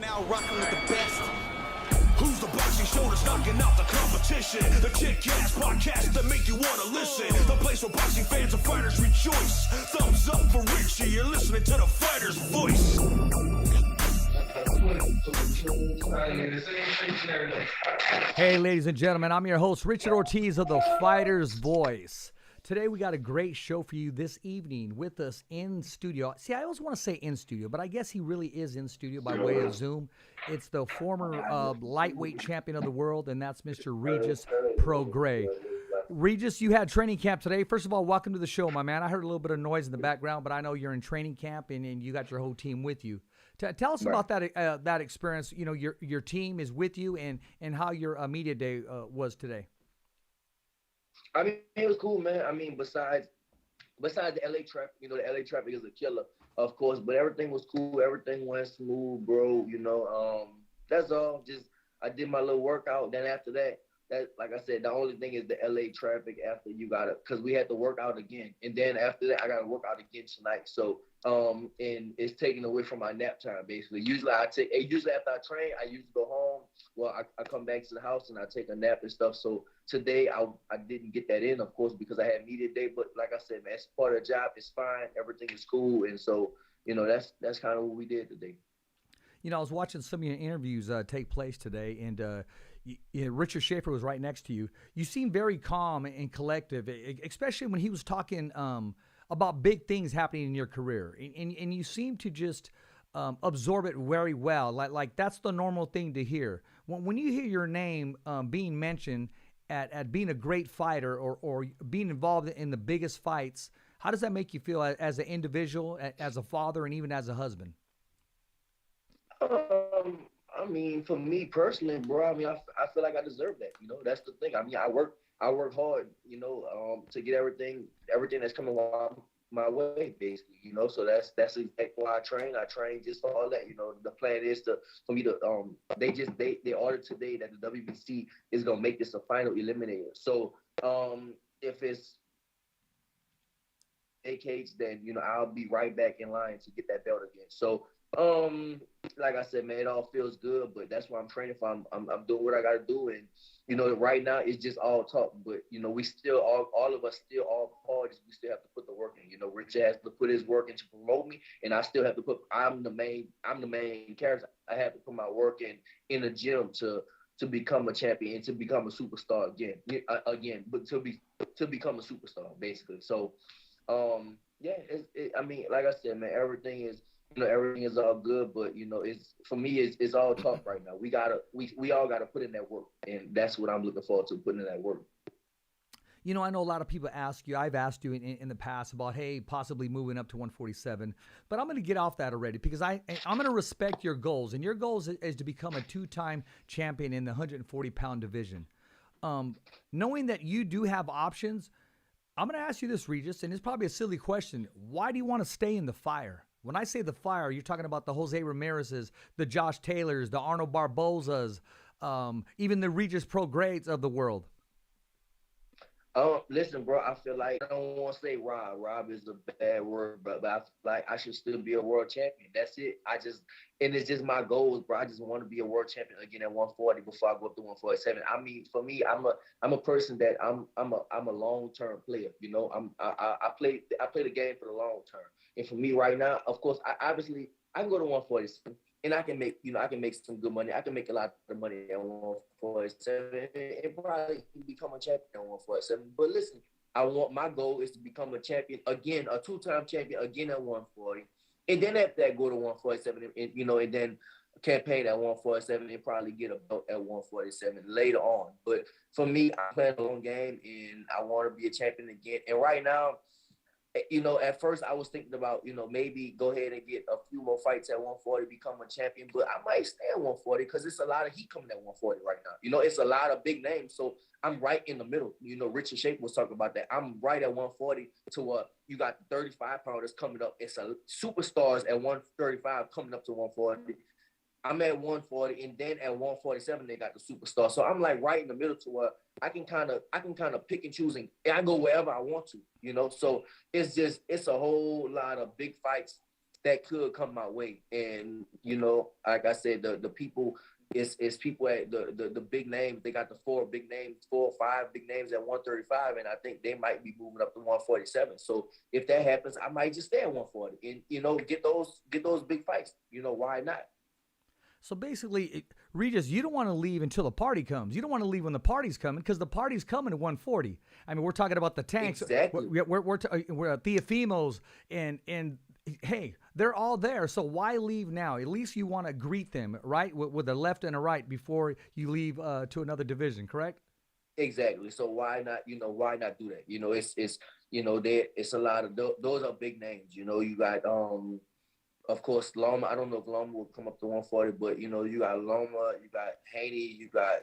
Now rocking with the best. Who's the boxing show that's knocking out the competition? The kick-ass podcast that make you want to listen. The place where boxing fans and fighters rejoice. Thumbs up for Richie, you're listening to the fighter's voice. Hey, ladies and gentlemen, I'm your host, Richard Ortiz of the Fighter's Voice. Today, we got a great show for you this evening with us in studio. See, I always want to say in studio, but I guess he really is in studio by way of Zoom. It's the former lightweight champion of the world, and that's Mr. Regis Prograis. Regis, you had training camp today. First of all, welcome to the show, my man. I heard a little bit of noise in the background, but I know you're in training camp, and you got your whole team with you. Tell us about that experience. You know, your team is with you, and how your media day was today. I mean, it was cool, man. I mean, besides the LA traffic, you know, the LA traffic is a killer, of course, but everything was cool. Everything went smooth, bro. You know, that's all. Just I did my little workout. Then after that, like I said, the only thing is the LA traffic after you gotta, cause we had to work out again. And then after that, I gotta work out again tonight. So, and it's taken away from my nap time, basically. Usually after I train, I usually go home. Well, I come back to the house and I take a nap and stuff. So today I didn't get that in, of course, because I had media day. But like I said, man, it's part of the job. It's fine. Everything is cool. And so, you know, that's kind of what we did today. You know, I was watching some of your interviews take place today, and Richard Schaefer was right next to you. You seem very calm and collective, especially when he was talking about big things happening in your career. And you seem to just absorb it very well. Like that's the normal thing to hear. When you hear your name being mentioned at being a great fighter or being involved in the biggest fights, how does that make you feel as an individual, as a father, and even as a husband? I mean, for me personally, bro, I mean, I feel like I deserve that. You know, that's the thing. I mean, I work hard, you know, to get everything that's coming my way, basically, you know. So that's exactly why I train. I train just for all that. You know, the plan is for me to they ordered today that the WBC is gonna make this a final eliminator. So if it's vacates, then you know I'll be right back in line to get that belt again. So like I said, man, it all feels good, but that's what I'm training for. I'm doing what I got to do, and you know, right now it's just all talk. But you know, we still all of us still all parties. We still have to put the work in. You know, Rich has to put his work in to promote me, and I still have to put. I'm the main character. I have to put my work in the gym to become a champion and to become a superstar again. But to become a superstar, basically. So, yeah, I mean, like I said, man, everything is all good, but you know, it's all talk right now. We all gotta put in that work, and that's what I'm looking forward to, putting in that work. You know, I know a lot of people ask you, I've asked you in the past about, hey, possibly moving up to 147, but I'm going to get off that already because I'm going to respect your goals, and your goals is to become a 2-time champion in the 140-pound division. Knowing that you do have options, I'm going to ask you this, Regis, and it's probably a silly question. Why do you want to stay in the fire? When I say the fire, you're talking about the Jose Ramirez's, the Josh Taylors, the Arnold Barbozas, even the Regis Prograis of the world. Listen, bro, I feel like I don't want to say Rob. Rob is a bad word, but I feel like I should still be a world champion. That's it. And it's just my goals, bro. I just want to be a world champion again at 140 before I go up to 147. I mean, for me, I'm a person that I'm a long-term player. You know, I play the game for the long term. And for me right now, of course, I can go to 147 and I can make some good money. I can make a lot of money at 147 and probably become a champion at 147. But listen, my goal is to become a champion again, a 2-time champion again at 140. And then after that, go to 147 and you know, and then campaign at 147 and probably get a belt at 147 later on. But for me, I play a long game and I want to be a champion again. And right now, you know, at first I was thinking about, you know, maybe go ahead and get a few more fights at 140, become a champion, but I might stay at 140 because it's a lot of heat coming at 140 right now. You know, it's a lot of big names, so I'm right in the middle. You know, Richard Schaefer was talking about that. I'm right at 140 to you got 35 pounders coming up. It's a superstars at 135 coming up to 140. I'm at 140, and then at 147 they got the superstar. So I'm like right in the middle to where I can kind of pick and choose, and I go wherever I want to, you know. So it's a whole lot of big fights that could come my way. And you know, like I said, the people is people at the big names. They got the four or five big names at 135, and I think they might be moving up to 147. So if that happens, I might just stay at 140 and, you know, get those big fights. You know, why not? So basically, Regis, you don't want to leave until the party comes. You don't want to leave when the party's coming, because the party's coming at 140. I mean, we're talking about the tanks. Exactly. We're Theofimos and hey, they're all there. So why leave now? At least you want to greet them, right, with a left and a right before you leave to another division, correct? Exactly. So why not? You know, why not do that? You know, it's you know, it's a lot of those are big names. You know, you got of course, Loma. I don't know if Loma will come up to 140, but you know, you got Loma, you got Haney, you got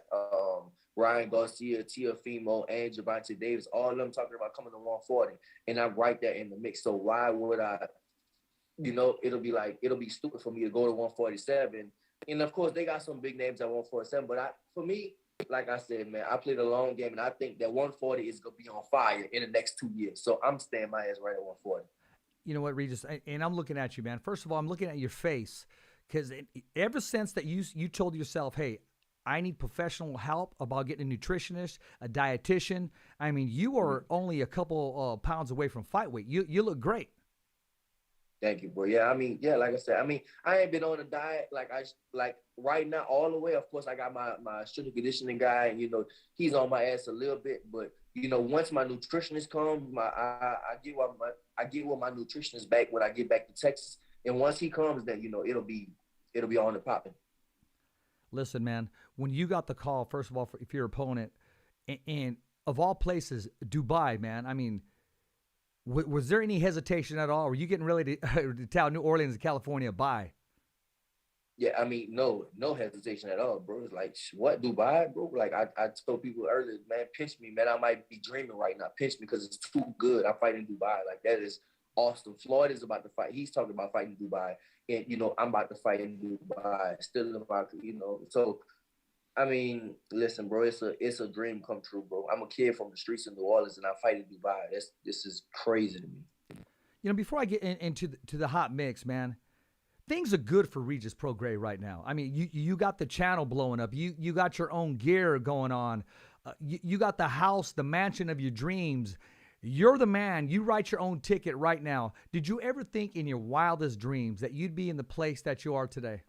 Ryan Garcia, Teofimo, and Javante Davis. All of them talking about coming to 140, and I'm right there in the mix. So why would I? You know, it'll be stupid for me to go to 147. And of course, they got some big names at 147. But for me, like I said, man, I played a long game, and I think that 140 is gonna be on fire in the next 2 years. So I'm staying my ass right at 140. You know what, Regis, and I'm looking at you, man. First of all, I'm looking at your face, because ever since that you told yourself, hey, I need professional help about getting a nutritionist, a dietitian. I mean, you are only a couple pounds away from fight weight. You look great. Thank you, bro. Yeah, I mean, yeah, like I said, I mean, I ain't been on a diet like right now all the way. Of course, I got my strength and conditioning guy, and you know, he's on my ass a little bit. But you know, once my nutritionist comes, I get with my nutritionist back when I get back to Texas, and once he comes, then you know, it'll be on and popping. Listen, man, when you got the call, first of all, if your opponent, and of all places, Dubai, man, I mean, was there any hesitation at all? Were you getting ready to tell New Orleans and California bye? Yeah, I mean, no hesitation at all, bro. It's like, what, Dubai, bro? Like, I told people earlier, man, pinch me, man. I might be dreaming right now. Pinch me because it's too good. I'm fighting Dubai. Like, that is awesome. Floyd is about to fight. He's talking about fighting Dubai. And, you know, I'm about to fight in Dubai. Still about, you know. So, I mean, listen, bro, it's a dream come true, bro. I'm a kid from the streets of New Orleans, and I fight in Dubai. This is crazy to me. You know, before I get into the hot mix, man, things are good for Regis Prograis right now. I mean, you got the channel blowing up. You got your own gear going on. You got the house, the mansion of your dreams. You're the man. You write your own ticket right now. Did you ever think in your wildest dreams that you'd be in the place that you are today?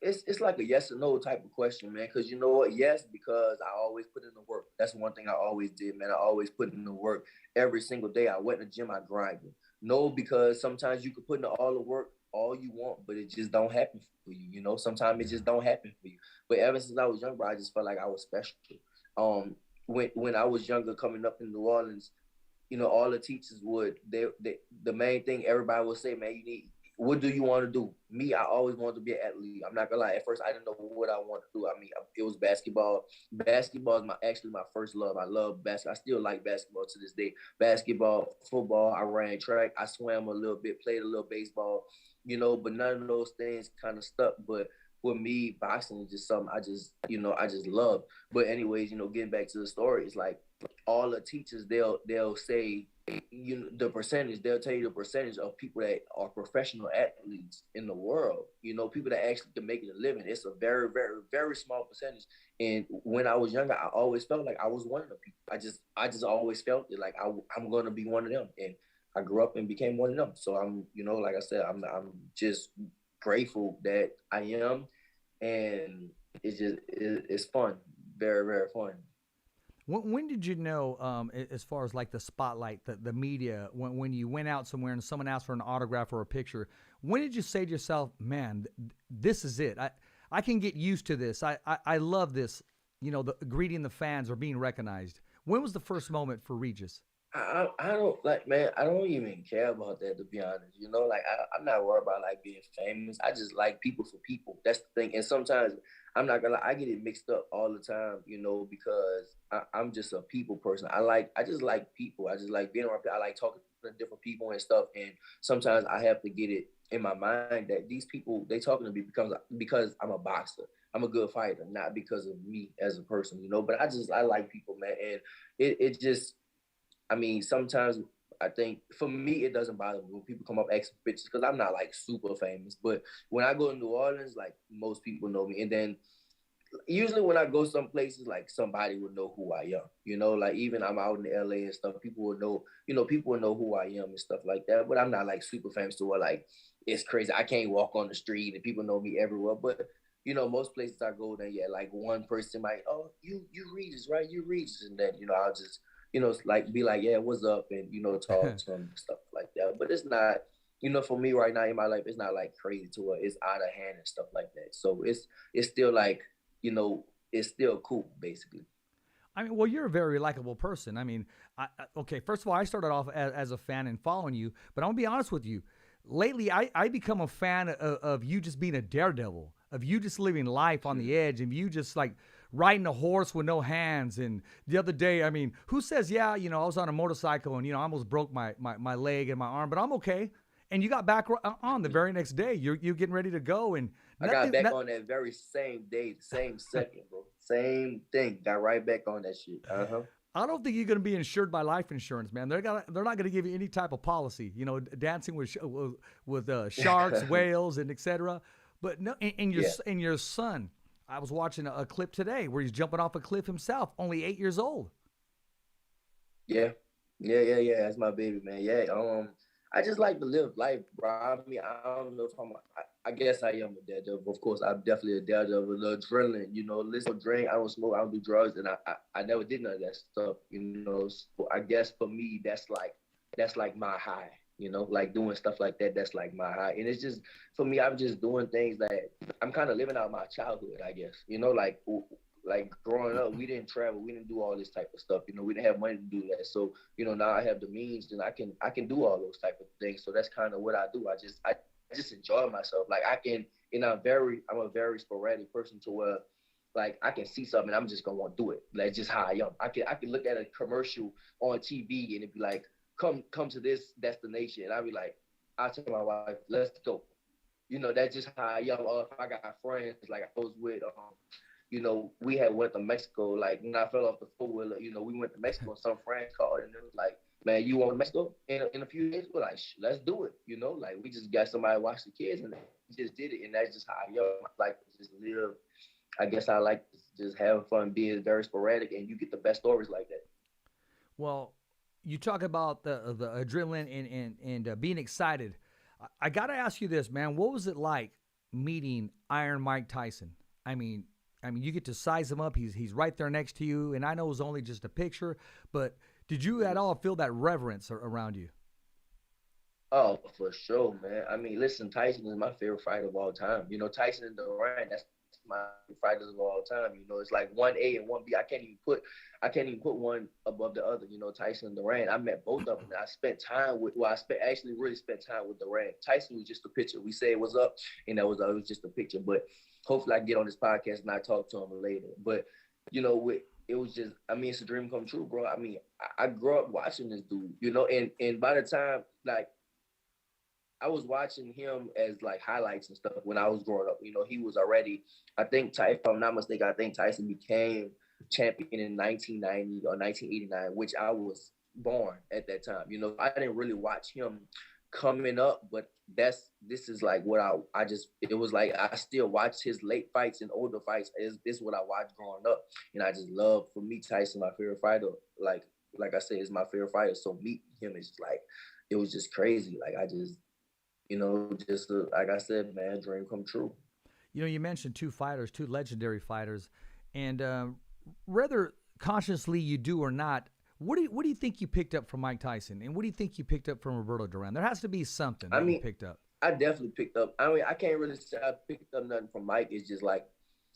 It's like a yes or no type of question, man. Because you know what? Yes, because I always put in the work. That's one thing I always did, man. I always put in the work every single day. I went to the gym, I grinded. No, because sometimes you could put in all the work all you want, but it just don't happen for you. You know, sometimes it just don't happen for you. But ever since I was younger, I just felt like I was special. When I was younger, coming up in New Orleans, you know, all the teachers the main thing everybody would say, man, what do you want to do? Me, I always wanted to be an athlete. I'm not gonna lie. At first, I didn't know what I wanted to do. I mean, it was basketball. Basketball is actually my first love. I love basketball. I still like basketball to this day. Basketball, football. I ran track. I swam a little bit. Played a little baseball. You know, but none of those things kind of stuck. But with me, boxing is just something I just love. But anyways, you know, getting back to the story, it's like all the teachers they'll say, you know, they'll tell you the percentage of people that are professional athletes in the world. You know, people that actually can make it a living. It's a very, very, very small percentage. And when I was younger, I always felt like I was one of the people. I just always felt it like I'm gonna be one of them. And I grew up and became one of them. So I'm, you know, like I said, I'm just grateful that I am, and it's fun, very, very fun. When did you know, as far as like the spotlight, the media, when you went out somewhere and someone asked for an autograph or a picture, when did you say to yourself, man, this is it? I can get used to this. I love this, you know, the greeting the fans or being recognized. When was the first moment for Regis? I don't like, man, I don't even care about that, to be honest. You know, like I'm not worried about like being famous. I just like people for people. That's the thing. And sometimes I'm not gonna lie, I get it mixed up all the time, you know, because I'm just a people person. I just like people. I just like being around people. I like talking to different people and stuff. And sometimes I have to get it in my mind that these people, they talking to me because I'm a boxer. I'm a good fighter, not because of me as a person, you know. But I like people, man. And it just, I mean, sometimes I think for me, it doesn't bother me when people come up asking for pictures because I'm not like super famous. But when I go to New Orleans, like most people know me. And then usually when I go some places, like somebody will know who I am. You know, like even I'm out in LA and stuff, people will know, people will know who I am and stuff like that. But I'm not like super famous to where like it's crazy. I can't walk on the street and people know me everywhere. But most places I go, then yeah, like one person might, oh, you Regis, right? You Regis, and then I'll just like be like, yeah, what's up, and talk to them and stuff like that. But it's not, for me right now in my life, it's not like crazy to where it's out of hand and stuff like that. So it's still like, it's still cool, basically. I mean, well, you're a very likable person. I mean, okay, first of all, I started off as a fan and following you, but I'm going to be honest with you. Lately, I become a fan of you just being a daredevil, of you just living life on the edge, and you just like riding a horse with no hands. And the other day, I mean, who says, yeah, I was on a motorcycle and, I almost broke my leg and my arm, but I'm okay. And you got back on the very next day. You're getting ready to go. And I got back on that very same day, the same second, bro. Same thing. Got right back on that shit. Uh-huh. I don't think you're going to be insured by life insurance, man. They're not going to give you any type of policy, dancing with sharks, whales, and etc. But no, and your son, I was watching a clip today where he's jumping off a cliff himself, only 8 years old. Yeah. That's my baby, man. Yeah. I just like to live life, bro. I mean, I don't know if I guess I am a daredevil. Of course, I'm definitely a daredevil. The adrenaline, listen, drink. I don't smoke. I don't do drugs, and I never did none of that stuff. So I guess for me, that's like my high. Like doing stuff like that. That's like my high, and it's just for me. I'm just doing things that I'm kind of living out my childhood, I guess. Like growing up, we didn't travel, we didn't do all this type of stuff. We didn't have money to do that. So, now I have the means and I can do all those type of things. So that's kind of what I do. I just enjoy myself. Like I can, and I'm a very sporadic person to where like I can see something, I'm just gonna want to do it. Like just how I am. I can look at a commercial on TV and it'd be like, come to this destination. And I'll be like, I'll tell my wife, let's go. That's just how I am. Or if I got friends, like I was with, we had went to Mexico, like when I fell off the four-wheeler, we went to Mexico and some friends called and it was like, man, you want to Mexico in a few days? We're like, let's do it, like we just got somebody to watch the kids and we just did it. And that's just how I like to just live. I guess I like just having fun, being very sporadic, and you get the best stories like that. Well, you talk about the adrenaline and being excited. I got to ask you this, man. What was it like meeting Iron Mike Tyson? I mean, you get to size him up. He's right there next to you, and I know it was only just a picture, but did you at all feel that reverence around you? Oh, for sure, man. I mean, listen, Tyson is my favorite fighter of all time. Tyson and Duran, that's my fighters of all time. It's like 1A and 1B. I can't even put one above the other. Tyson and Duran. I met both of them. And I spent time with. Well, actually really spent time with Duran. Tyson was just a picture. We say it was up, and it was just a picture. But hopefully I can get on this podcast and I talk to him later. But it was just. I mean, it's a dream come true, bro. I mean, I grew up watching this dude. And by the time like I was watching him as like highlights and stuff when I was growing up. He was already, if I'm not mistaken, I think Tyson became champion in 1990 or 1989, which I was born at that time. I didn't really watch him coming up, but this is like what it was like I still watched his late fights and older fights. This is what I watched growing up. And I just love, for me, Tyson, my favorite fighter. Like I said, is my favorite fighter. So meeting him is like, it was just crazy. Like I just, like I said, man, dream come true. You mentioned two legendary fighters, and whether consciously you do or not, what do you think you picked up from Mike Tyson, and what do you think you picked up from Roberto Duran? There has to be something you picked up. I definitely picked up. I mean, I can't really say I picked up nothing from Mike. It's just like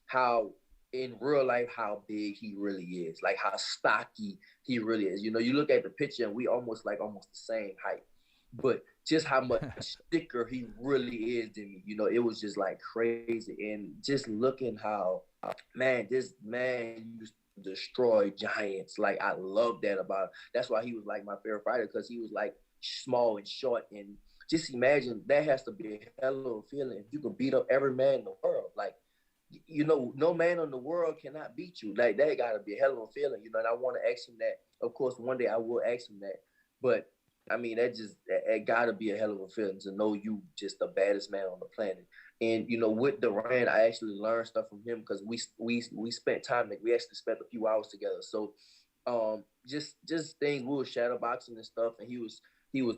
how in real life how big he really is, like how stocky he really is. You look at the picture and we almost the same height. But just how much thicker he really is than me, it was just like crazy. And just looking how, man, this man used to destroy giants. Like, I love that about him. That's why he was like my favorite fighter, because he was like small and short. And just imagine that has to be a hell of a feeling if you can beat up every man in the world. Like, no man in the world cannot beat you. Like, that got to be a hell of a feeling, and I want to ask him that. Of course, one day I will ask him that. But I mean, it gotta be a hell of a feeling to know you just the baddest man on the planet. And you know, with Duran, I actually learned stuff from him because we spent time, like we actually spent a few hours together. So just things, we were shadow boxing and stuff, and he was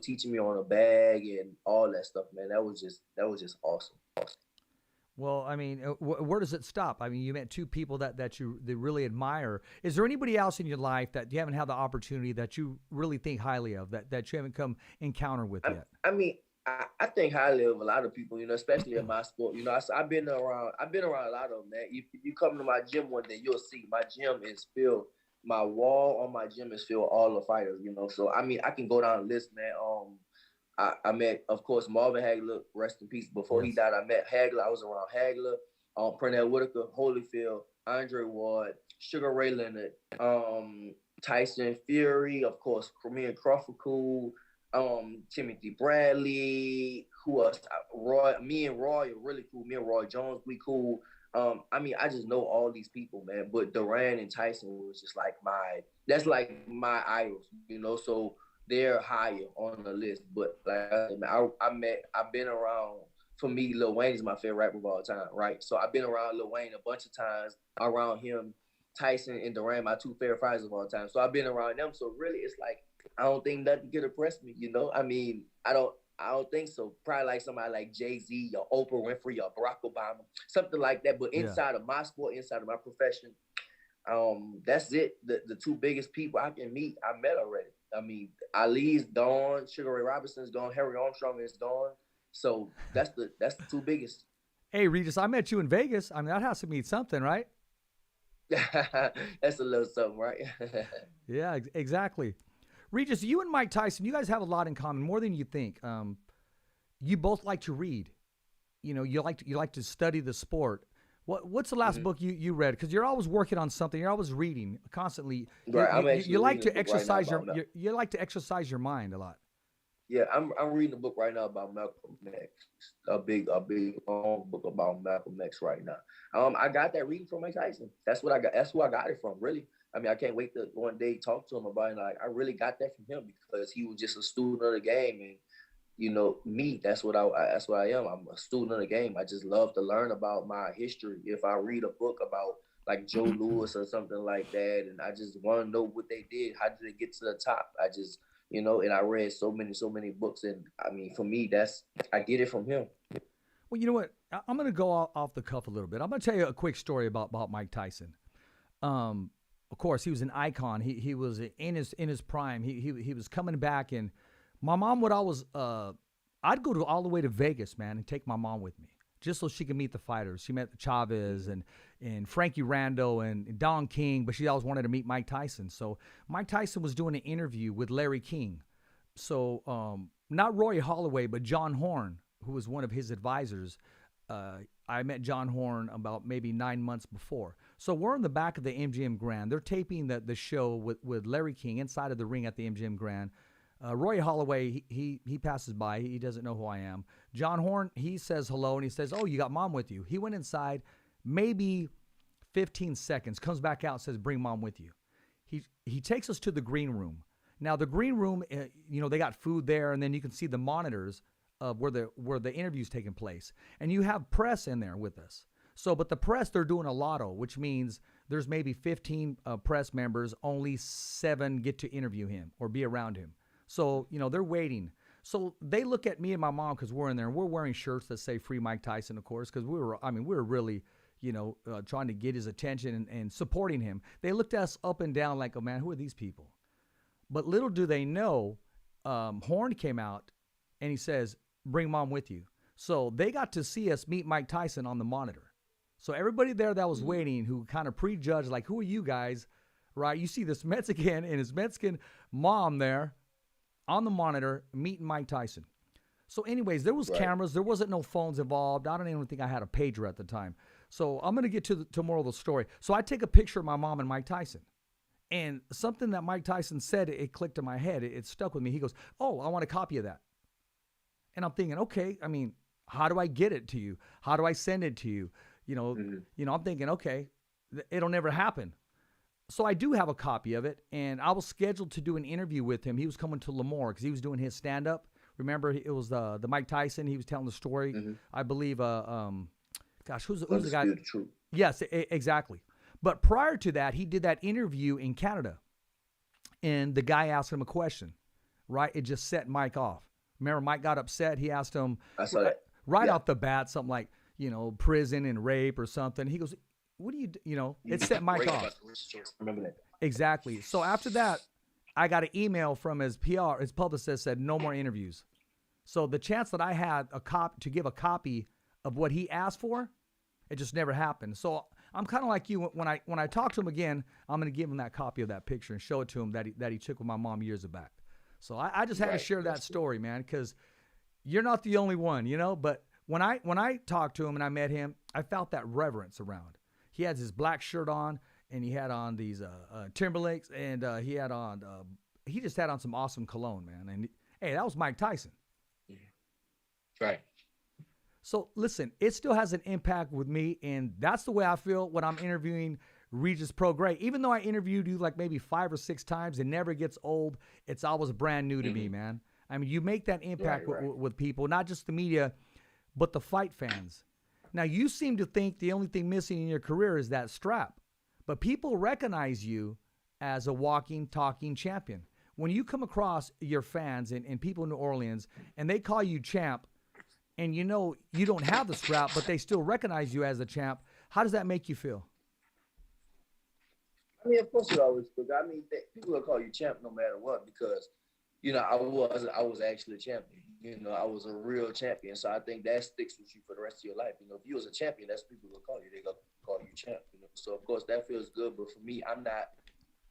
teaching me on a bag and all that stuff, man. That was just awesome. Well, I mean, where does it stop? I mean, you met two people that you really admire. Is there anybody else in your life that you haven't had the opportunity that you really think highly of, that you haven't come encounter with yet? I mean, I think highly of a lot of people, you know, especially in my sport. You know, I've been around a lot of them, man. If you come to my gym one day, you'll see my gym is filled. My wall on my gym is filled all the fighters, you know. So I mean, I can go down the list, man. I met, of course, Marvin Hagler, rest in peace. Before he died, I met Hagler. I was around Hagler, Pernell Whitaker, Holyfield, Andre Ward, Sugar Ray Leonard, Tyson Fury, of course, me and Crawford cool, Timothy Bradley, who else? Me and Roy are really cool. Me and Roy Jones, we cool. I mean, I just know all these people, man. But Duran and Tyson was just like that's like my idols, you know. So they're higher on the list. But like I've been around. For me, Lil Wayne is my favorite rapper of all time, right? So I've been around Lil Wayne a bunch of times. Around him, Tyson and Duran, my two favorite fighters of all time. So I've been around them. So really, it's like I don't think nothing could impress me, you know. I mean, I don't think so. Probably like somebody like Jay-Z or Oprah Winfrey or Barack Obama, something like that. But inside of my sport, inside of my profession, that's it. The two biggest people I can meet, I met already. I mean, Ali's gone, Sugar Ray Robinson's gone, Harry Armstrong is gone. So that's the two biggest. Hey, Regis, I met you in Vegas. I mean, that has to mean something, right? That's a little something, right? Yeah, exactly. Regis, you and Mike Tyson, you guys have a lot in common, more than you think. You both like to read. You know, you like to study the sport. What's the last book you read? Because you're always working on something. You're always reading constantly. Right. You like to exercise you like to exercise your mind a lot. Yeah, I'm reading a book right now about Malcolm X. A big long book about Malcolm X right now. I got that reading from Mike Tyson. That's what I got. That's who I got it from. Really. I mean, I can't wait to one day talk to him about it. Like, I really got that from him because he was just a student of the game, and you know, me. That's what I am. I'm a student of the game. I just love to learn about my history. If I read a book about like Joe Louis or something like that, and I just want to know what they did. How did they get to the top? I just, you know, and I read so many books, and I mean, for me, I get it from him. Well, you know what? I'm going to go off the cuff a little bit. I'm going to tell you a quick story about Mike Tyson. Of course, he was an icon. He was in his prime. He was coming back, and my mom would always I'd go all the way to Vegas, man, and take my mom with me just so she could meet the fighters. She met Chavez and Frankie Rando and Don King, but she always wanted to meet Mike Tyson. So Mike Tyson was doing an interview with Larry King. So not Roy Holloway, but John Horn, who was one of his advisors. I met John Horn about maybe 9 months before. So we're in the back of the MGM Grand. They're taping the show with Larry King inside of the ring at the MGM Grand. Roy Holloway, he passes by. He doesn't know who I am. John Horn, he says hello, and he says, "Oh, you got mom with you." He went inside maybe 15 seconds, comes back out, says, "Bring mom with you." He takes us to the green room. Now, the green room, you know, they got food there, and then you can see the monitors of where the interview's taking place. And you have press in there with us. So, but the press, they're doing a lotto, which means there's maybe 15 press members, only 7 get to interview him or be around him. So, you know, they're waiting. So they look at me and my mom because we're in there, and we're wearing shirts that say "Free Mike Tyson," of course, because we were really, you know, trying to get his attention and supporting him. They looked at us up and down like, "Oh, man, who are these people?" But little do they know, Horn came out, and he says, "Bring mom with you." So they got to see us meet Mike Tyson on the monitor. So everybody there that was waiting, who kind of prejudged, like, "Who are you guys?" Right? You see this Mexican and his Mexican mom there on the monitor meeting Mike Tyson. So anyways, there was cameras. There wasn't no phones involved. I don't even think I had a pager at the time. So I'm going to get to more of the story. So I take a picture of my mom and Mike Tyson. And something that Mike Tyson said, it clicked in my head. It stuck with me. He goes, "Oh, I want a copy of that." And I'm thinking, okay, I mean, how do I get it to you? How do I send it to you? You know, I'm thinking, okay, it'll never happen. So I do have a copy of it, and I was scheduled to do an interview with him. He was coming to Lemoore because he was doing his stand-up. Remember, it was the Mike Tyson. He was telling the story. I believe, who's the guy? Truth. Yes, exactly. But prior to that, he did that interview in Canada, and the guy asked him a question, right? It just set Mike off. Remember, Mike got upset. He asked him I saw that. right off the bat, something like, prison and rape or something. He goes, what do you, it set Mike off. Remember that. Exactly. So after that, I got an email from his PR, his publicist said no more interviews. So the chance that I had to give a copy of what he asked for, it just never happened. So I'm kind of like you. When I talk to him again, I'm going to give him that copy of that picture and show it to him that he took with my mom years back. So I just had to share that story, man, because you're not the only one, But when I talked to him and I met him, I felt that reverence around. He had his black shirt on, and he had on these Timberlakes, and he just had on some awesome cologne, man. And hey, that was Mike Tyson. Yeah. Right. So listen, it still has an impact with me, and that's the way I feel when I'm interviewing Regis Prograis. Even though I interviewed you like maybe 5 or 6 times, it never gets old. It's always brand new to me, man. I mean, you make that impact with people, not just the media, but the fight fans. Now, you seem to think the only thing missing in your career is that strap, but people recognize you as a walking, talking champion. When you come across your fans and people in New Orleans, and they call you champ, and you don't have the strap, but they still recognize you as a champ, how does that make you feel? I mean, of course you always feel. I mean, people will call you champ no matter what because, I was actually a champion. I was a real champion. So I think that sticks with you for the rest of your life. If you was a champion, that's what people will call you. They gonna call you champ. So of course that feels good. But for me, I'm not.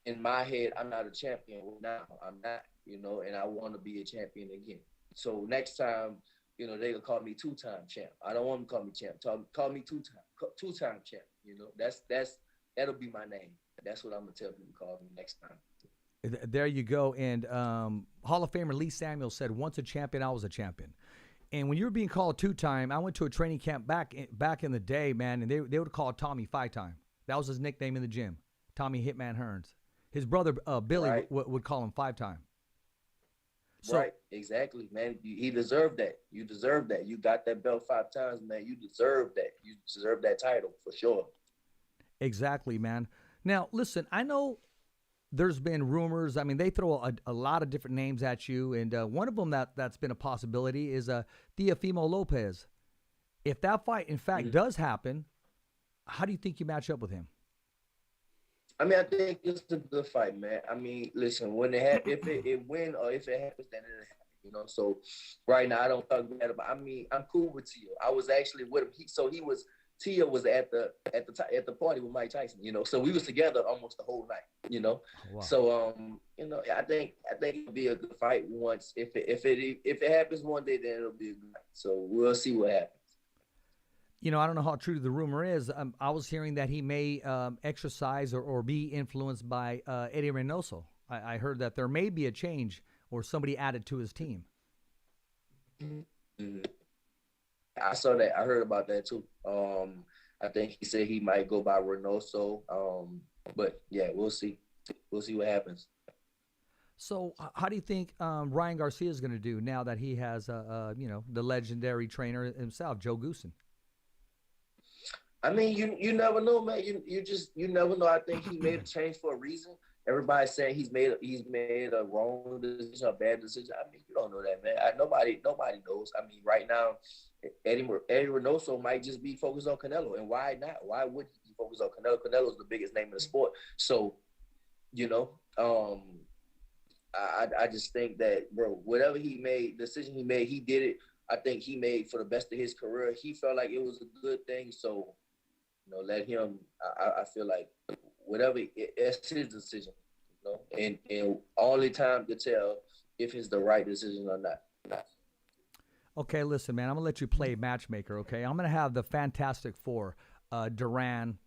In my head, I'm not a champion now. I'm not. And I want to be a champion again. So next time, they gonna call me 2-time champ. I don't want them to call me champ. Call me 2-time champ. That'll be my name. That's what I'm gonna tell people to call me next time. There you go. And Hall of Famer Lee Samuels said, "Once a champion, I was a champion." And when you were being called 2-time, I went to a training camp back in the day, man, and they would call Tommy 5-time. That was his nickname in the gym, Tommy Hitman Hearns. His brother Billy would call him 5-time. So, right, exactly, man. He deserved that. You deserve that. You got that belt 5 times, man. You deserve that. You deserve that title for sure. Exactly, man. Now, listen, I know there's been rumors. I mean, they throw a lot of different names at you, and one of them that's been a possibility is Teofimo Lopez. If that fight, in fact, does happen, how do you think you match up with him? I mean, I think it's a good fight, man. I mean, listen, when it happens, if it win or if it happens, then it'll happen, So right now, I don't talk bad about. I mean, I'm cool with Theo. I was actually with him. Theo was at the party with Mike Tyson, So we was together almost the whole night, Oh, wow. So I think it'll be a good fight once. If it happens one day, then it'll be a good fight. So we'll see what happens. I don't know how true the rumor is. I was hearing that he may exercise or be influenced by Eddie Reynoso. I heard that there may be a change or somebody added to his team. Mm-hmm. I saw that. I heard about that too. I think he said he might go by Reynoso. But yeah, we'll see. We'll see what happens. So how do you think Ryan Garcia is going to do now that he has, the legendary trainer himself, Joe Goosen? I mean, you never know, man. You never know. I think he made a change for a reason. Everybody's saying he's made a wrong decision, a bad decision. I mean, you don't know that, man. Nobody knows. I mean, right now, Eddie Reynoso might just be focused on Canelo, and why not? Why would he be focused on Canelo? Canelo's the biggest name in the sport. So, I just think that, bro, whatever decision he made, he did it. I think he made for the best of his career. He felt like it was a good thing. So, let him. I feel like whatever it's his decision. And only time to tell if it's the right decision or not. Okay, listen, man. I'm gonna let you play matchmaker. Okay, I'm gonna have the Fantastic Four: Duran,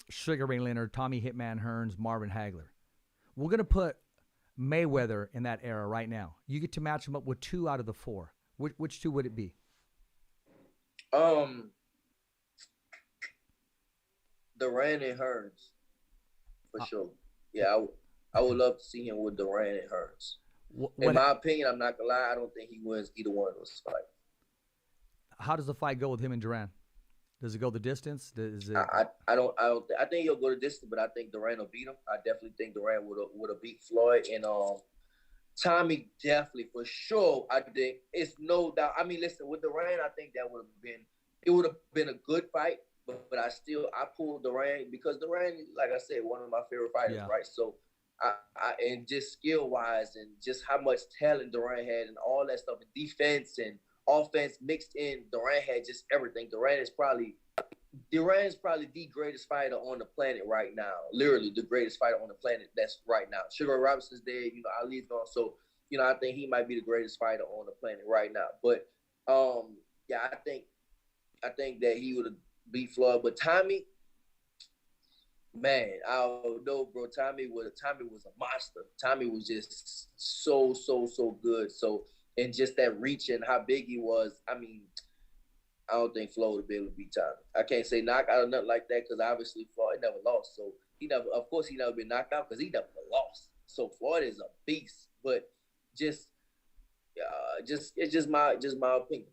Sugar Ray Leonard, Tommy Hitman Hearns, Marvin Hagler. We're gonna put Mayweather in that era right now. You get to match him up with 2 out of the 4. Which 2 would it be? Duran and Hearns, for sure. Yeah, I would love to see him with Duran and Hearns. What, In my opinion, I'm not gonna lie, I don't think he wins either one of those fights. how does the fight go with him and Duran? Does it go the distance? Does it? I think he'll go the distance, but I think Duran will beat him. I definitely think Duran would have beat Floyd, and Tommy definitely for sure. I think it's no doubt. I mean, listen, with Duran, I think that would have been a good fight, but I pulled Duran because Duran, like I said, one of my favorite fighters, Yeah. right? So I and just skill wise and just how much talent Duran had and all that stuff, and defense and offense mixed in, Duran had just everything. Duran is probably the greatest fighter on the planet right now. Literally the greatest fighter on the planet that's right now. Sugar Robinson's dead, Ali's gone. So, I think he might be the greatest fighter on the planet right now. But yeah, I think that he would have beat Floyd. But Tommy, man, I don't know, bro. Tommy was a monster. Tommy was just so good. So, and just that reach and how big he was, I mean, I don't think Floyd would be able to beat Tommy. I can't say knockout or nothing like that because obviously Floyd never lost. So he never been knocked out because he never lost. So Floyd is a beast. But it's just my opinion.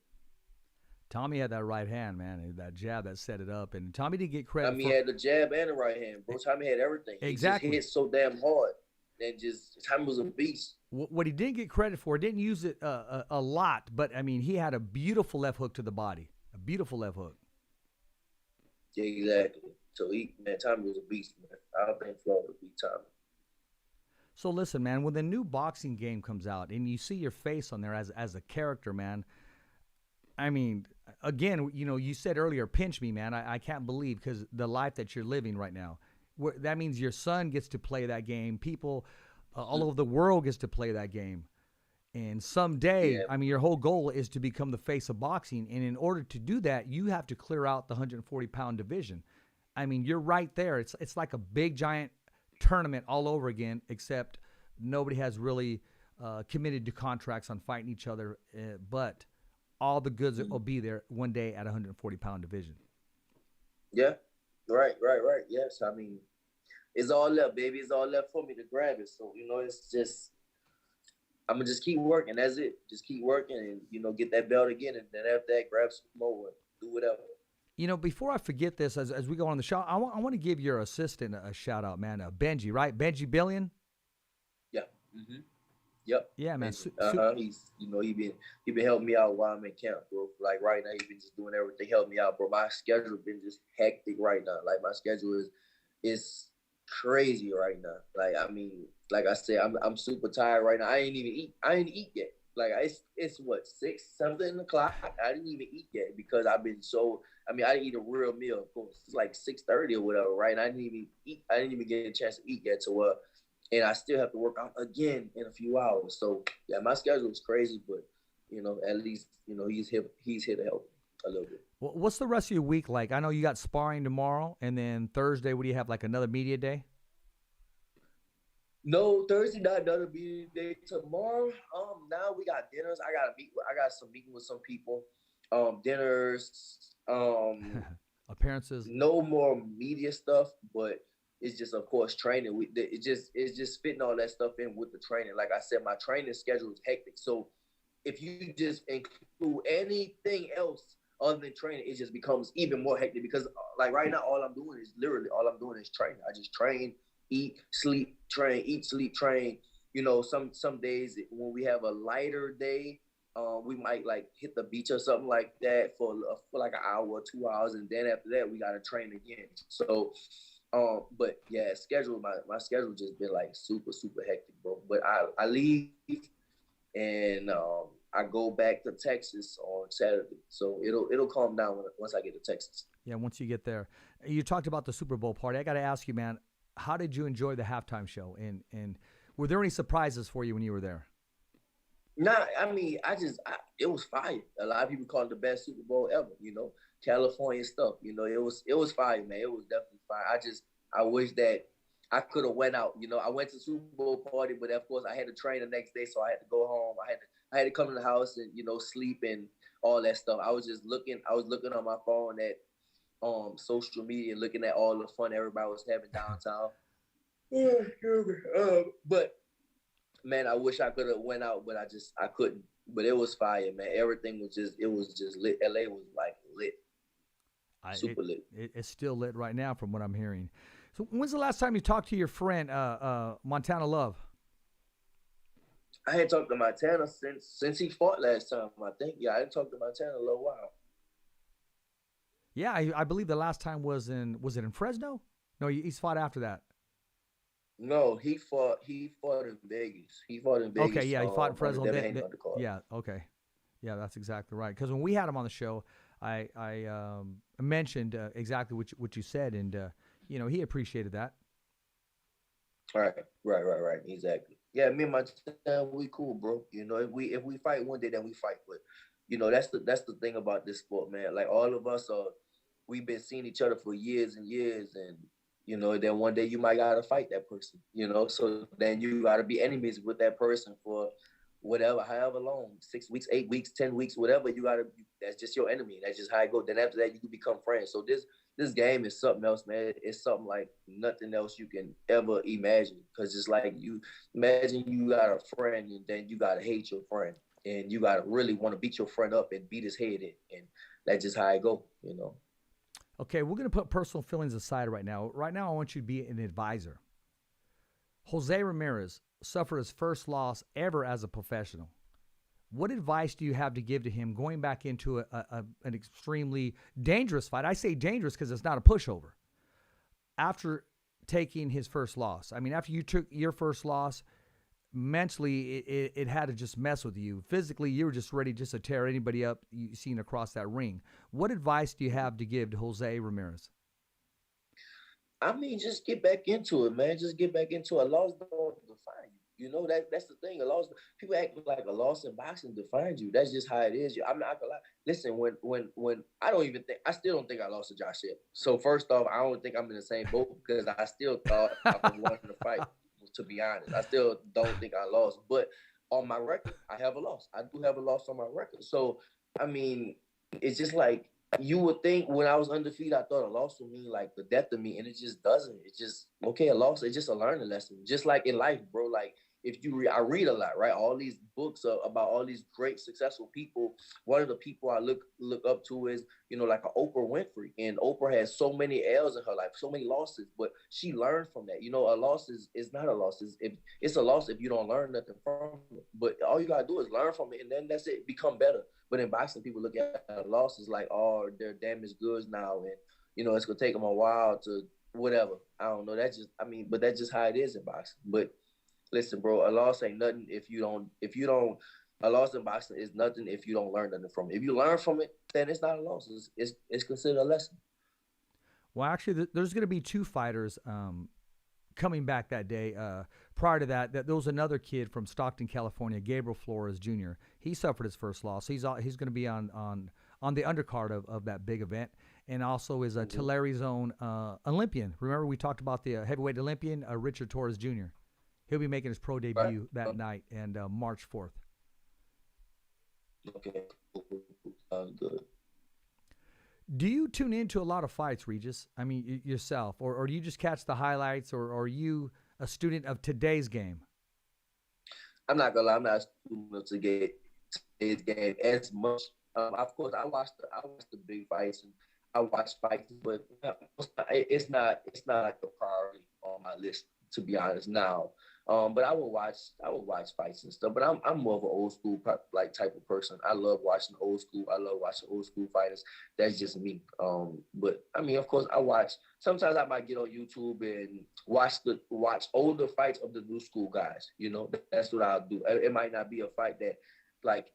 Tommy had that right hand, man, that jab that set it up, and Tommy didn't get credit. Tommy had the jab and the right hand, bro. Tommy had everything. Exactly. He just hit so damn hard, and Tommy was a beast. What he didn't get credit for, didn't use it a lot, but I mean, he had a beautiful left hook to the body, a beautiful left hook. Yeah, exactly. So Tommy was a beast, man. I don't think Floyd would beat Tommy. So listen, man, when the new boxing game comes out and you see your face on there as a character, man, I mean, again, you said earlier, pinch me, man. I can't believe because the life that you're living right now. That means your son gets to play that game. People all over the world gets to play that game. And someday, I mean, your whole goal is to become the face of boxing. And in order to do that, you have to clear out the 140-pound division. I mean, you're right there. It's like a big, giant tournament all over again, except nobody has really committed to contracts on fighting each other. But all the goods will be there one day at 140-pound division. Yeah, right. Yes, I mean, it's all left, baby. It's all left for me to grab it. So, it's just, I'm going to just keep working. That's it. Just keep working and, get that belt again. And then after that, grab some more and do whatever. Before I forget this, as we go on the show, I want to give your assistant a shout out, man. Benji, right? Benji Billion? Yeah. Mm-hmm. Yep. Yeah, man. He's he been helping me out while I'm in camp, bro. Like right now, he's been just doing everything, helping me out, bro. My schedule been just hectic right now. Like my schedule is crazy right now. Like I mean, like I said, I'm super tired right now. I ain't even eat. I ain't eat yet. Like it's what 6-something o'clock. I didn't even eat yet because I've been so. I mean, I didn't eat a real meal. Of course, it's like 6:30 or whatever, right? And I didn't even eat. I didn't even get a chance to eat yet. So and I still have to work out again in a few hours. So yeah, my schedule is crazy, but at least he's here to help a little bit. Well, what's the rest of your week like? I know you got sparring tomorrow, and then Thursday, what do you have, like another media day? No, Thursday not another media day. Tomorrow, now we got dinners. I got some meeting with some people. Dinners, appearances. No more media stuff, but it's just, of course, training. It's just fitting all that stuff in with the training. Like I said, my training schedule is hectic. So if you just include anything else other than training, it just becomes even more hectic because, like right now, all I'm doing is training. I just train, eat, sleep, train, eat, sleep, train. Some days when we have a lighter day, we might like hit the beach or something like that for like an hour or 2 hours, and then after that we gotta train again. So. But yeah, my schedule just been like super, super hectic, bro. But I leave and I go back to Texas on Saturday. So it'll calm down once I get to Texas. Yeah, once you get there. You talked about the Super Bowl party. I got to ask you, man, how did you enjoy the halftime show? And were there any surprises for you when you were there? Nah, I mean, it was fire. A lot of people call it the best Super Bowl ever, California stuff. It was fire, man. It was definitely fire. I wish that I could have went out. I went to the Super Bowl party, but of course I had to train the next day, so I had to go home. I had to come to the house and sleep and all that stuff. I was looking on my phone at social media, looking at all the fun everybody was having downtown. But man, I wish I could have went out, but I couldn't. But it was fire, man. Everything was just lit. LA was like lit, super lit. It's still lit right now, from what I'm hearing. So, when's the last time you talked to your friend Montana Love? I hadn't talked to Montana since he fought last time. I think, yeah, I hadn't talked to Montana in a little while. Yeah, I believe the last time was it in Fresno? No, he's fought after that. No, he fought in Vegas. He fought in Vegas. Okay, yeah, he fought in Fresno. Yeah, okay. Yeah, that's exactly right. Because when we had him on the show, I mentioned exactly what you said, and he appreciated that. Right. Exactly. Yeah, me and Montana, we cool, bro. If we fight one day, then we fight. But that's the thing about this sport, man. Like all of us we've been seeing each other for years and years, and then one day you might gotta fight that person. So then you gotta be enemies with that person for whatever, however long, 6 weeks, 8 weeks, 10 weeks, whatever. That's just your enemy. That's just how it goes. Then after that, you can become friends. So this game is something else, man. It's something like nothing else you can ever imagine. Because it's like you imagine you got a friend and then you gotta hate your friend. And you gotta really want to beat your friend up and beat his head in. And that's just how it go, Okay, we're going to put personal feelings aside right now. Right now, I want you to be an advisor. Jose Ramirez suffered his first loss ever as a professional. What advice do you have to give to him going back into an extremely dangerous fight? I say dangerous because it's not a pushover. After taking his first loss, I mean, after you took your first loss, mentally it had to just mess with you. Physically, you were just ready just to tear anybody up you seen across that ring. What advice do you have to give to Jose Ramirez? I mean, just get back into it, man. Just get back into it. A loss don't define you. That's the thing. People act like a loss in boxing defines you. That's just how it is. I'm not gonna lie. Listen, when I still don't think I lost to Josh Hill. So first off, I don't think I'm in the same boat because I still thought I was wanting to fight. To be honest, I still don't think I lost, but on my record, I have a loss. I do have a loss on my record. So, I mean, it's just like you would think when I was undefeated, I thought a loss would mean like the death of me, and it just doesn't. It's just, okay, a loss is just a learning lesson. Just like in life, bro. Like if you I read a lot, right? All these books about all these great, successful people. One of the people I look up to is, like a Oprah Winfrey. And Oprah has so many L's in her life, so many losses, but she learned from that. A loss is not a loss. It's a loss if you don't learn nothing from it. But all you gotta do is learn from it, and then that's it, become better. But in boxing, people look at a loss as like, oh, they're damaged goods now, and it's gonna take them a while to whatever. I don't know. But that's just how it is in boxing. But listen, bro, a loss ain't nothing a loss in boxing is nothing if you don't learn nothing from it. If you learn from it, then it's not a loss. It's considered a lesson. Well, actually, there's going to be two fighters coming back that day. Prior to that, there was another kid from Stockton, California, Gabriel Flores Jr. He suffered his first loss. He's going to be on the undercard of that big event, and also is a Tulare Zone Olympian. Remember, we talked about the heavyweight Olympian, Richard Torres Jr. He'll be making his pro debut that night, and March 4th. Okay, sounds good. Do you tune into a lot of fights, Regis? I mean, yourself, or do you just catch the highlights, or are you a student of today's game? I'm not gonna lie, I'm not a student of today's game as much. Of course, I watch the big fights, and I watch fights, but it's not like a priority on my list, to be honest now. But I would watch fights and stuff. But I'm more of an old school type of person. I love watching old school. I love watching old school fighters. That's just me. But I mean, of course, I watch. Sometimes I might get on YouTube and watch older fights of the new school guys. That's what I'll do. It might not be a fight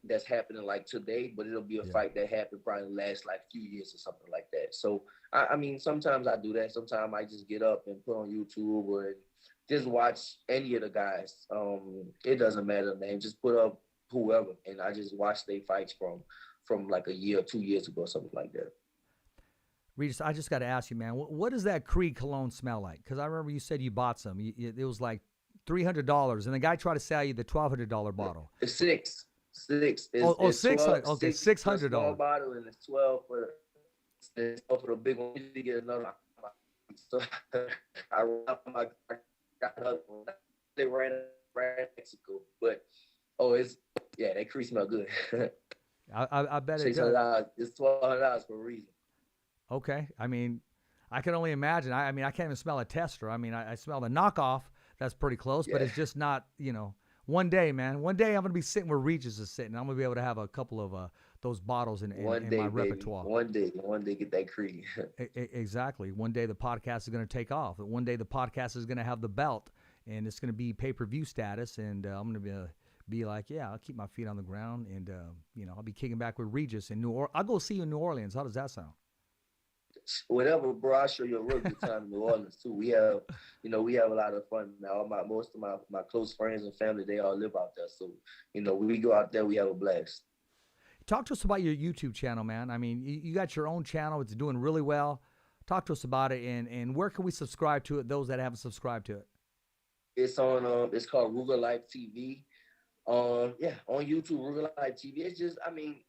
that's happening like today, but it'll be a fight that happened probably last like few years or something like that. So I mean, sometimes I do that. Sometimes I just get up and put on YouTube or just watch any of the guys. It doesn't matter, man. Just put up whoever, and I just watch their fights from like a year or 2 years ago, something like that. Regis, I just got to ask you, man, what does that Creed cologne smell like? Because I remember you said you bought some. It was like $300, and the guy tried to sell you the $1,200 bottle. It's six. It's $600. Okay, $600. For a small bottle, and it's 12 for the big one. You get another. So I They ran Mexico, but they crease smell good. I bet it does. $600. It's $1,200 for a reason. Okay. I mean, I can only imagine. I mean, I can't even smell a tester. I mean, I smell the knockoff. That's pretty close, but it's just not, one day, man. One day I'm going to be sitting where Regis is sitting. I'm going to be able to have a couple of those bottles in my repertoire. One day get that cream. Exactly. One day the podcast is going to take off. One day the podcast is going to have the belt, and it's going to be pay-per-view status, and I'm going to be like, yeah, I'll keep my feet on the ground, and, I'll be kicking back with Regis in New Orleans. I'll go see you in New Orleans. How does that sound? Whatever, bro. I'll show you a real good time in New Orleans too. We have a lot of fun now. Most of my close friends and family, they all live out there. So, we go out there, we have a blast. Talk to us about your YouTube channel, man. I mean, you got your own channel. It's doing really well. Talk to us about it, and where can we subscribe to it, those that haven't subscribed to it? It's on, it's called Rougarou Live TV. On YouTube, Rougarou Live TV. It's just,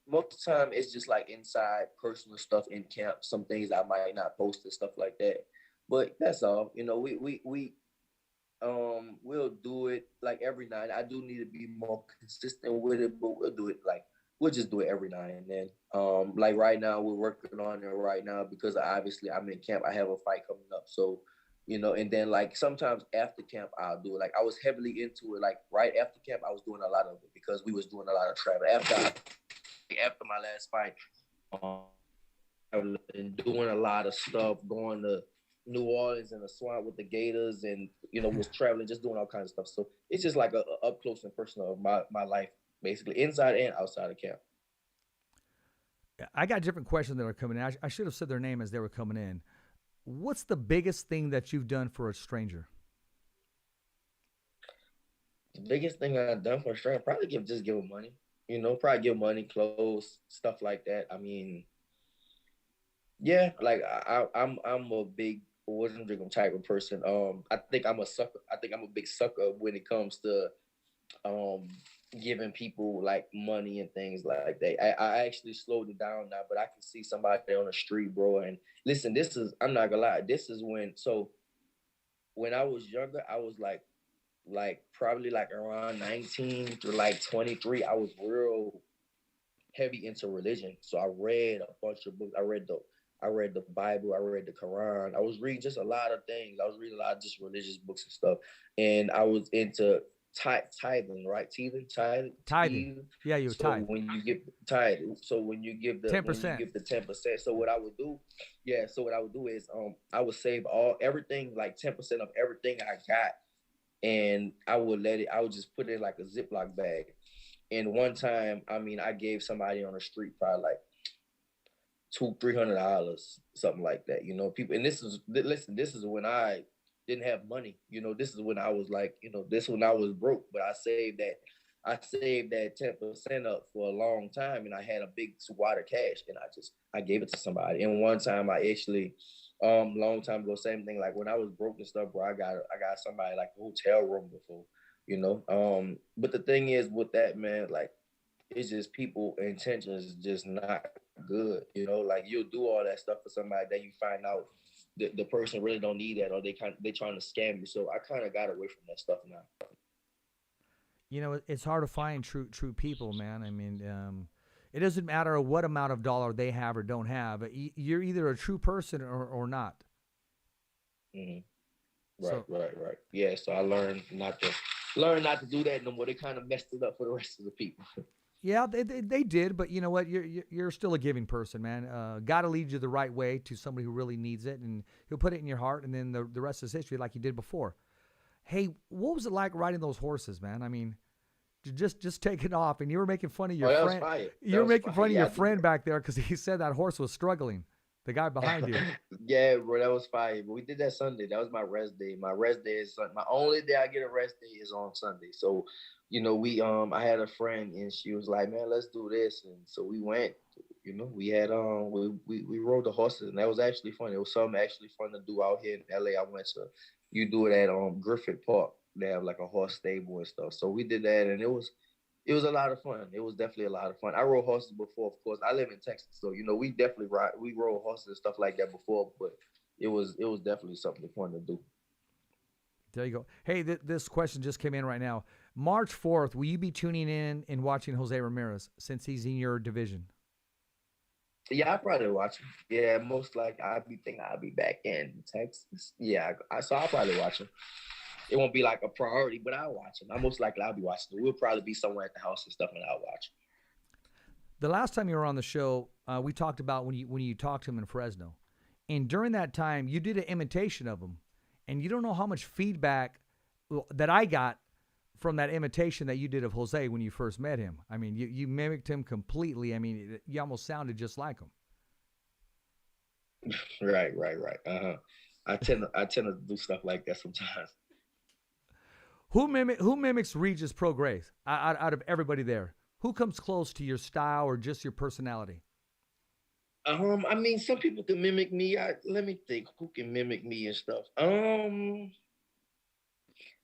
most of the time it's just like inside personal stuff in camp. Some things I might not post and stuff like that. But that's all. We'll do it like every night. I do need to be more consistent with it, but we'll just do it every now and then. Like right now, we're working on it right now because obviously I'm in camp. I have a fight coming up, so. And then like sometimes after camp, I'll do it. Like I was heavily into it. Like right after camp, I was doing a lot of it because we was doing a lot of travel. After my last fight, and doing a lot of stuff, going to New Orleans and the swamp with the Gators, and was traveling, just doing all kinds of stuff. So it's just like a up close and personal of my life, basically inside and outside of camp. I got different questions that are coming in. I should have said their name as they were coming in. What's the biggest thing that you've done for a stranger? The biggest thing I've done for a stranger, probably give them money. Probably give money, clothes, stuff like that. I mean, yeah, like I'm a big wasn't drinking type of person. I think I'm a sucker. I think I'm a big sucker when it comes to giving people like money and things like that. I actually slowed it down now, but I can see somebody on the street, bro. And listen, I'm not gonna lie. This is when I was younger, I was like probably like around 19 to like 23. I was real heavy into religion. So I read a bunch of books. I read the Bible. I read the Quran. I was reading just a lot of things. I was reading a lot of just religious books and stuff. And I was into tithing, right? Tithing. Yeah, you tithe. When you give tithe, so when you give the 10%, 10%. So what I would do is I would save everything, like 10% of everything I got, and I would just put it in like a Ziploc bag. And one time, I gave somebody on the street probably like $200-300, something like that. People, and this is when I didn't have money. This is when I was like, this is when I was broke, but I saved that 10% up for a long time, and I had a big wad of cash, and I gave it to somebody. And one time I actually, long time ago, same thing, like when I was broke and stuff, bro, I got somebody like a hotel room before, but the thing is with that, man, like, it's just people intentions is just not good, like you'll do all that stuff for somebody that you find out the person really don't need that, or they trying to scam you. So I kind of got away from that stuff now. It's hard to find true people, man. I mean, it doesn't matter what amount of dollar they have or don't have. You're either a true person or not. Mm-hmm. Right. Yeah. So I learned not to do that no more. They kind of messed it up for the rest of the people. Yeah, they did, but you know what? You're still a giving person, man. God will lead you the right way to somebody who really needs it, and He'll put it in your heart, and then the rest is history, like you did before. Hey, what was it like riding those horses, man? I mean, just take it off, and you were making fun of your friend. You were making fun of your friend back there because he said that horse was struggling. The guy behind you. Yeah, bro, that was fire. But we did that Sunday. That was my rest day. My rest day is Sunday. My only day I get a rest day is on Sunday. So, we I had a friend, and she was like, "Man, let's do this." And so we went. We had we rode the horses, and that was actually fun. It was something actually fun to do out here in LA. I went to do it at Griffith Park. They have like a horse stable and stuff. So we did that, and it was a lot of fun. It was definitely a lot of fun. I rode horses before, of course. I live in Texas, so we definitely rode horses and stuff like that before. But it was definitely something fun to do. There you go. Hey, this question just came in right now. March 4th, will you be tuning in and watching Jose Ramirez since he's in your division? Yeah, I'll probably watch him. Yeah, most likely I'll be back in Texas. Yeah, so I'll probably watch him. It won't be like a priority, but I'll watch him. I'll be watching him. We'll probably be somewhere at the house and stuff, and I'll watch him. The last time you were on the show, we talked about when you talked to him in Fresno. And during that time, you did an imitation of him. And you don't know how much feedback that I got from that imitation that you did of Jose when you first met him. I mean, you mimicked him completely. I mean, you almost sounded just like him. Right. I tend to do stuff like that sometimes. Who mimics Regis Prograis out of everybody there? Who comes close to your style or just your personality? I mean, some people can mimic me. Let me think. Who can mimic me and stuff?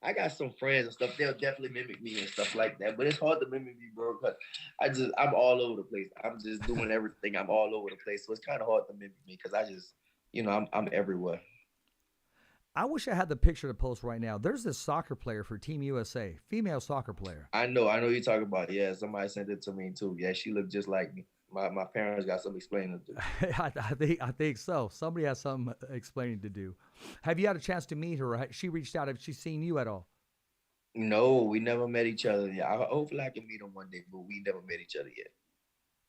I got some friends and stuff. They'll definitely mimic me and stuff like that. But it's hard to mimic me, bro, because I'm all over the place. I'm just doing everything. I'm all over the place. So it's kind of hard to mimic me because I just, I'm everywhere. I wish I had the picture to post right now. There's this soccer player for Team USA, female soccer player. I know you're talking about. Yeah, somebody sent it to me too. Yeah, she looked just like me. My parents got some explaining to do. I think so. Somebody has some explaining to do. Have you had a chance to meet her? She reached out. Have she seen you at all? No, we never met each other. Yeah, hopefully I can meet her one day, but we never met each other yet.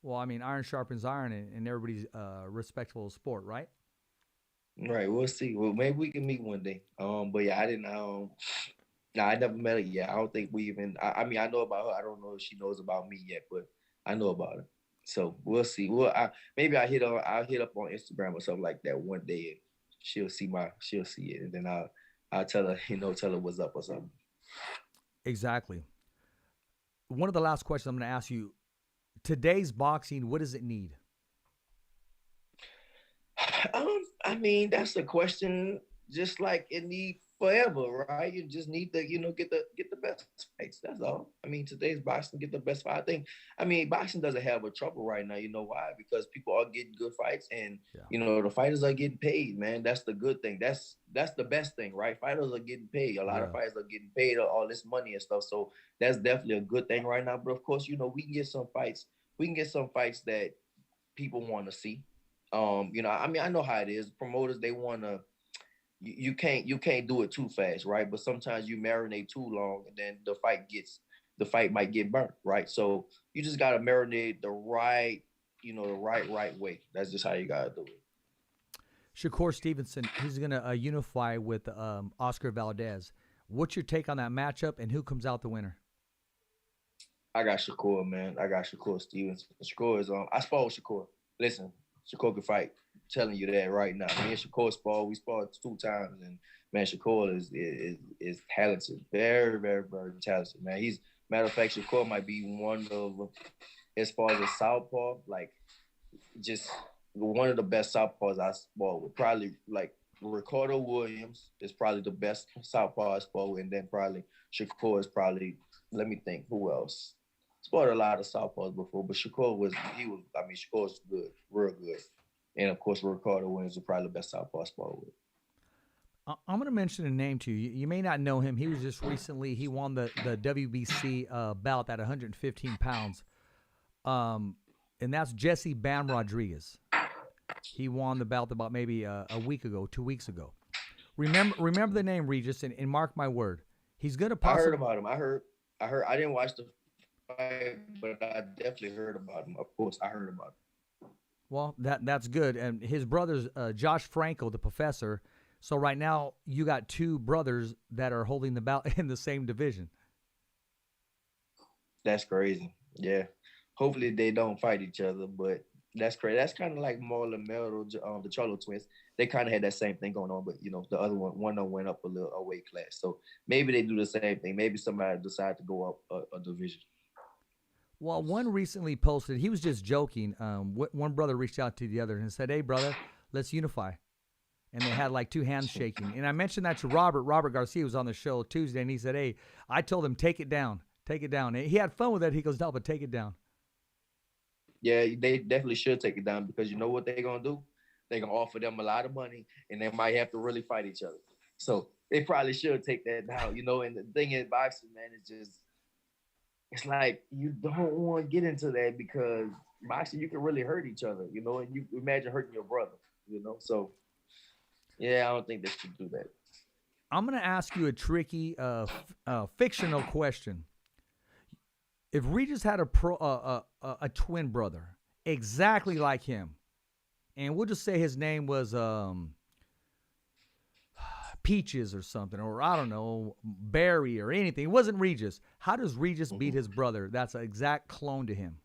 Well, I mean, iron sharpens iron, and everybody's respectful of sport, right? Right. We'll see. Well, maybe we can meet one day. But yeah, I didn't. No, I never met her yet. I don't think we even. I mean, I know about her. I don't know if she knows about me yet, but I know about her. So we'll see. Maybe I'll hit up on Instagram or something like that one day, and she'll see it, and then I'll tell her, tell her what's up or something. Exactly. One of the last questions I'm going to ask you: today's boxing, what does it need? I mean, that's a question just like it needs forever, right? You just need to, get the best fights. That's all. I mean, today's boxing get the best fight. Boxing doesn't have a trouble right now. You know why? Because people are getting good fights, and the fighters are getting paid. Man, that's the good thing. That's the best thing, right? Fighters are getting paid. A lot of fighters are getting paid all this money and stuff. So that's definitely a good thing right now. But of course, we can get some fights. We can get some fights that people want to see. I know how it is. Promoters, they want to. You can't do it too fast, right? But sometimes you marinate too long, and then the fight might get burnt, right? So you just gotta marinate the right way. That's just how you gotta do it. Shakur Stevenson, he's gonna unify with Oscar Valdez. What's your take on that matchup, and who comes out the winner? I got Shakur, man. I got Shakur Stevenson. Shakur is I spar with Shakur. Listen, Shakur can fight. I'm telling you that right now. Me and Shakur spar. We sparred 2 times, and man, Shakur is talented. Very, very, very talented, man. Matter of fact, Shakur might be one of, as far as a southpaw, like just one of the best southpaws I spar with. Probably like Ricardo Williams is probably the best southpaw I spar with, and then probably Shakur is probably. Let me think. Who else? Sparred a lot of southpaws before, but Shakur was good, real good. And of course, Ricardo Williams is probably the best southpaw spar with. I'm going to mention a name to you. You may not know him. He was just recently, he won the WBC bout at 115 pounds. And that's Jesse Bam Rodriguez. He won the bout about maybe a week ago, 2 weeks ago. Remember the name, Regis, and mark my word. He's going to possibly. I heard about him. I heard. I didn't watch the fight, but I definitely heard about him. Of course, I heard about him. Well, that's good. And his brother's Josh Franco, the professor. So right now you got 2 brothers that are holding the belt in the same division. That's crazy. Yeah. Hopefully they don't fight each other, but that's crazy. That's kind of like Marlon Melo, the Charlo twins. They kind of had that same thing going on, but the other one went up a weight class. So maybe they do the same thing. Maybe somebody decide to go up a division. Well, one recently posted, he was just joking. One brother reached out to the other and said, "Hey, brother, let's unify." And they had like 2 hands shaking. And I mentioned that to Robert. Robert Garcia was on the show Tuesday, and he said, "Hey, I told him, take it down. Take it down." And he had fun with it. He goes, "No, but take it down." Yeah, they definitely should take it down because you know what they're going to do? They're going to offer them a lot of money, and they might have to really fight each other. So they probably should take that down, you know. And the thing in boxing, man, it's like you don't want to get into that because boxing, you can really hurt each other, you know, and you imagine hurting your brother, you know. So yeah, I don't think they should do that. I'm gonna ask you a tricky, fictional question. If Regis had a twin brother exactly like him, and we'll just say his name was Peaches or something, or I don't know, Barry or anything. It wasn't Regis. How does Regis beat his brother? That's an exact clone to him.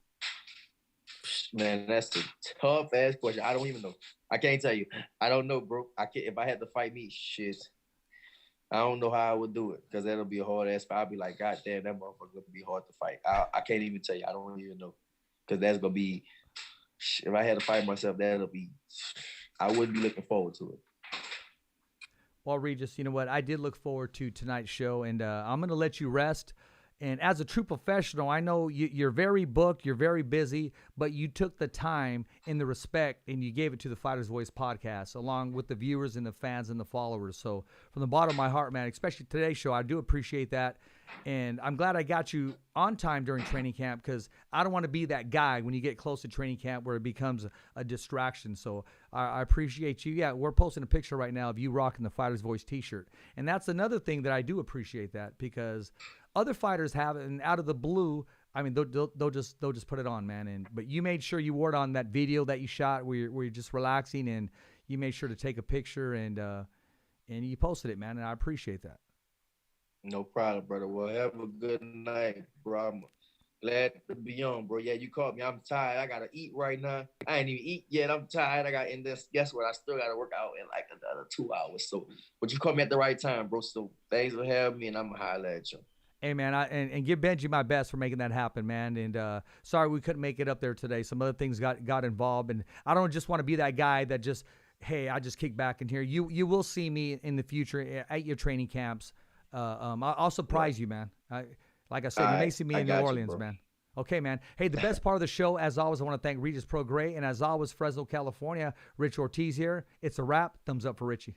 Man, that's a tough ass question. I don't even know. I can't tell you. I don't know, bro. I can't. If I had to fight me, shit, I don't know how I would do it because that'll be a hard ass fight. I'll be like, God damn, that motherfucker would be hard to fight. I can't even tell you. I don't even know because that's gonna be. If I had to fight myself, that'll be. I wouldn't be looking forward to it. Well, Regis, you know what? I did look forward to tonight's show, and I'm going to let you rest. And as a true professional, I know you're very booked, you're very busy, but you took the time and the respect, and you gave it to the Fighter's Voice podcast, along with the viewers and the fans and the followers. So from the bottom of my heart, man, especially today's show, I do appreciate that. And I'm glad I got you on time during training camp because I don't want to be that guy when you get close to training camp where it becomes a distraction. So I appreciate you. Yeah, we're posting a picture right now of you rocking the Fighter's Voice t-shirt. And that's another thing that I do appreciate that because other fighters have it, and out of the blue, I mean, they'll just put it on, man. But you made sure you wore it on that video that you shot where you're just relaxing, and you made sure to take a picture and you posted it, man. And I appreciate that. No problem, brother. Well, have a good night, bro. I'm glad to be on, bro. Yeah, you called me. I'm tired. I gotta eat right now. I ain't even eat yet. I'm tired. I got in this. Guess what? I still gotta work out in like another 2 hours. So, but you called me at the right time, bro. So thanks for having me, and I'm gonna holler at you. Hey, man, and give Benji my best for making that happen, man. And sorry we couldn't make it up there today. Some other things got involved, and I don't just want to be that guy that just, hey, I just kick back in here. You will see me in the future at your training camps. I'll surprise you, man. Like I said, you may see me in New Orleans, man. Okay, man. Hey, the best part of the show, as always, I want to thank Regis Prograis, and as always, Fresno, California, Rich Ortiz here. It's a wrap. Thumbs up for Richie.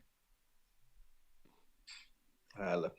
Holla.